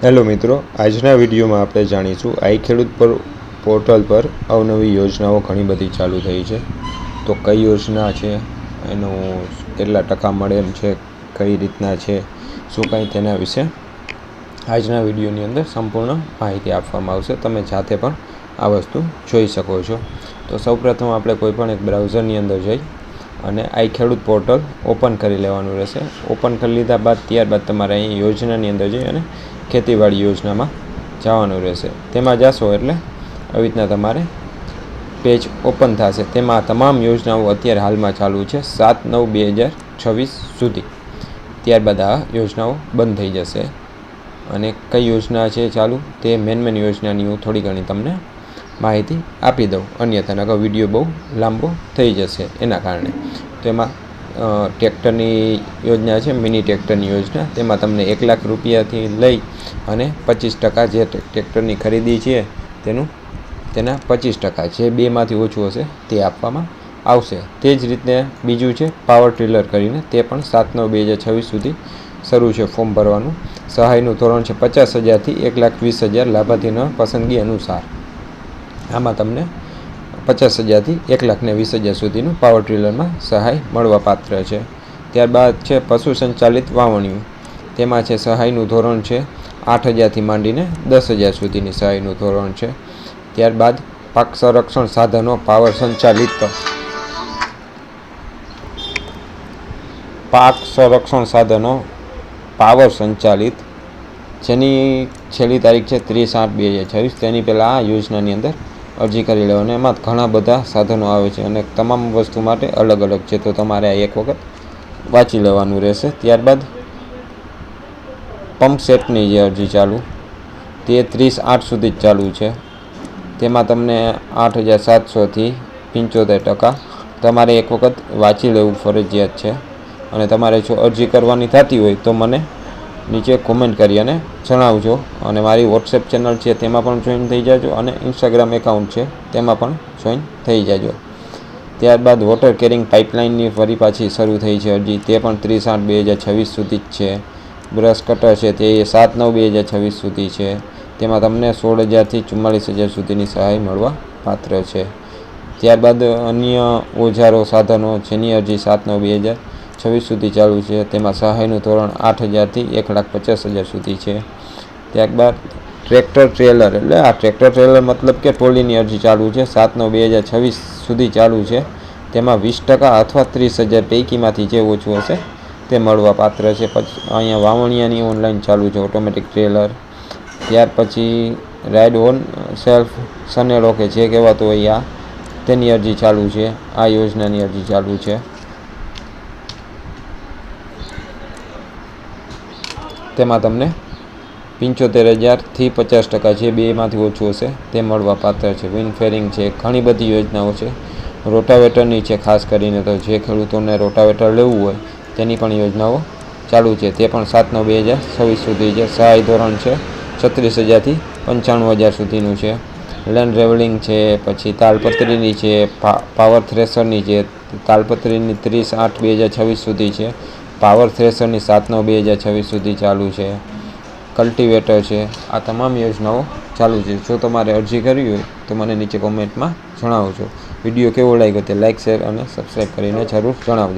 Hello મિત્રો, આજના વિડીયોમાં આપણે જાણીશું આઈ ખેડૂત પોર્ટલ પર અવનવી યોજનાઓ ઘણી બધી ચાલુ થઈ છે. તો કઈ યોજના છે, એનું કેટલા ટકા મળે એમ છે, કઈ રીતના છે, શું કંઈ તેના વિશે આજના વિડીયોની અંદર સંપૂર્ણ માહિતી આપવામાં આવશે. તમે જાતે પણ આ વસ્તુ જોઈ શકો છો. તો સૌપ્રથમ આપણે કોઈપણ એક બ્રાઉઝરની અંદર જઈ અને આઈ ખેડૂત પોર્ટલ ઓપન કરી લેવાનું રહેશે. ઓપન કરી લીધા બાદ ત્યારબાદ તમારે અહીં યોજનાની અંદર જઈ અને ખેતીવાડી યોજનામાં જવાનું રહેશે. તેમાં જશો એટલે આવી રીતના તમારે પેજ ઓપન થશે. તેમાં તમામ યોજનાઓ અત્યારે હાલમાં ચાલુ છે 7/9/2026 સુધી. ત્યારબાદ આ યોજનાઓ બંધ થઈ જશે. અને કઈ યોજના છે ચાલુ તે મેન યોજનાની હું થોડી ઘણી તમને માહિતી આપી દઉં, અન્યથા નકર વિડીયો બહુ લાંબો થઈ જશે એના કારણે. તો એમાં ટ્રેક્ટરની યોજના છે, મિની ટ્રેક્ટરની યોજના. તેમાં તમને 1 લાખ રૂપિયાથી લઈ અને 25% જે ટ્રેક્ટરની ખરીદી છે તેના 25%, જે બેમાંથી ઓછું હશે તે આપવામાં આવશે. તે જ રીતે બીજું છે પાવર ટ્રિલર કરીને, તે પણ 7/9/2026 સુધી શરૂ છે ફોર્મ ભરવાનું. સહાયનું ધોરણ છે 50,000થી 1,20,000 લાભાર્થીના પસંદગી અનુસાર. આમાં તમને 50,000થી 1,20,000 સુધીનું પાવર ટ્રિલરમાં સહાય મળવા પાત્ર છે. ત્યારબાદ છે પશુ સંચાલિત વાવણીઓ. તેમાં છે સહાયનું ધોરણ છે 8,000થી માંડીને 10,000 સુધીની સહાયનું ધોરણ છે. ત્યારબાદ પાક સંરક્ષણ સાધનો પાક સંરક્ષણ સાધનો પાવર સંચાલિત, જેની છેલ્લી તારીખ છે 30/8/2026. તેની પહેલાં આ યોજનાની અંદર અરજી કરી લેવાની. એમાં ઘણા બધા સાધનો આવે છે અને તમામ વસ્તુ માટે અલગ અલગ છે, તો તમારે આ એક વખત વાંચી લેવાનું રહેશે. ત્યારબાદ પંપ સેટની જે અરજી ચાલુ તે 30/8 સુધી જ ચાલુ છે. તેમાં તમને 8,700થી 75% તમારે એક વખત વાંચી લેવું ફરજિયાત છે. અને તમારે જો અરજી કરવાની થતી હોય તો મને નીચે કોમેન્ટ કરી અને જણાવજો. અને મારી વોટ્સએપ ચેનલ છે તેમાં પણ જોઈન થઈ જાજો અને ઇન્સ્ટાગ્રામ એકાઉન્ટ છે તેમાં પણ જોઈન થઈ જાજો. ત્યારબાદ વોટર કેરિંગ પાઇપલાઇનની ફરી પાછી શરૂ થઈ છે અરજી, તે પણ 30/8/2026 સુધી જ છે. બ્રશ કટર છે તે 7/9/2026 સુધી છે. તેમાં તમને 16,000થી 44,000 સુધીની સહાય મળવા પાત્ર છે. ત્યારબાદ અન્ય ઓજારો સાધનો જેની અરજી 7/9/2026 સુધી ચાલુ છે. તેમાં સહાયનું ધોરણ 8,000થી 1,50,000 સુધી છે. ત્યારબાદ ટ્રેક્ટર ટ્રેલર, એટલે આ ટ્રેક્ટર ટ્રેલર મતલબ કે ટ્રોલીની અરજી ચાલુ છે 7/9/2026 સુધી ચાલુ છે. તેમાં 20% અથવા 30,000 પૈકીમાંથી જે ઓછું હશે તે મળવા પાત્ર છે. પછી અહીંયા વાવણિયાની ઓનલાઈન ચાલુ છે ઓટોમેટિક ટ્રેલર. ત્યાર પછી રાઇડ ઓન સેલ્ફ સનેડો કે જે કહેવાતો હોય આ, તેની અરજી ચાલુ છે. આ યોજનાની અરજી ચાલુ છે. તેમાં તમને 75,000થી 50%, જે બેમાંથી ઓછું હશે તે મળવા પાત્ર છે. વિન્ડફેરિંગ છે, ઘણી બધી યોજનાઓ છે. રોટાવેટરની છે ખાસ કરીને, તો જે ખેડૂતોને રોટાવેટર લેવું હોય તેની પણ યોજનાઓ ચાલુ છે. તે પણ 7/9/2026 સુધી છે. સહાય ધોરણ છે 36,000થી 95,000 સુધીનું છે. લેન્ડ રેવલિંગ છે, પછી તાલપત્રીની છે, પાવર થ્રેશરની છે. તાલપત્રીની 30/8/2026 સુધી છે. પાવર થ્રેશરની 7/9/2026 સુધી ચાલુ છે. કલ્ટિવેટર છે. આ તમામ યોજનાઓ ચાલુ છે. જો તમારે અરજી કરવી હોય તો મને નીચે કોમેન્ટમાં જણાવજો. વિડીયો કેવો લાગ્યો તે લાઇક, શેર અને સબસ્ક્રાઈબ કરીને જરૂર જણાવજો.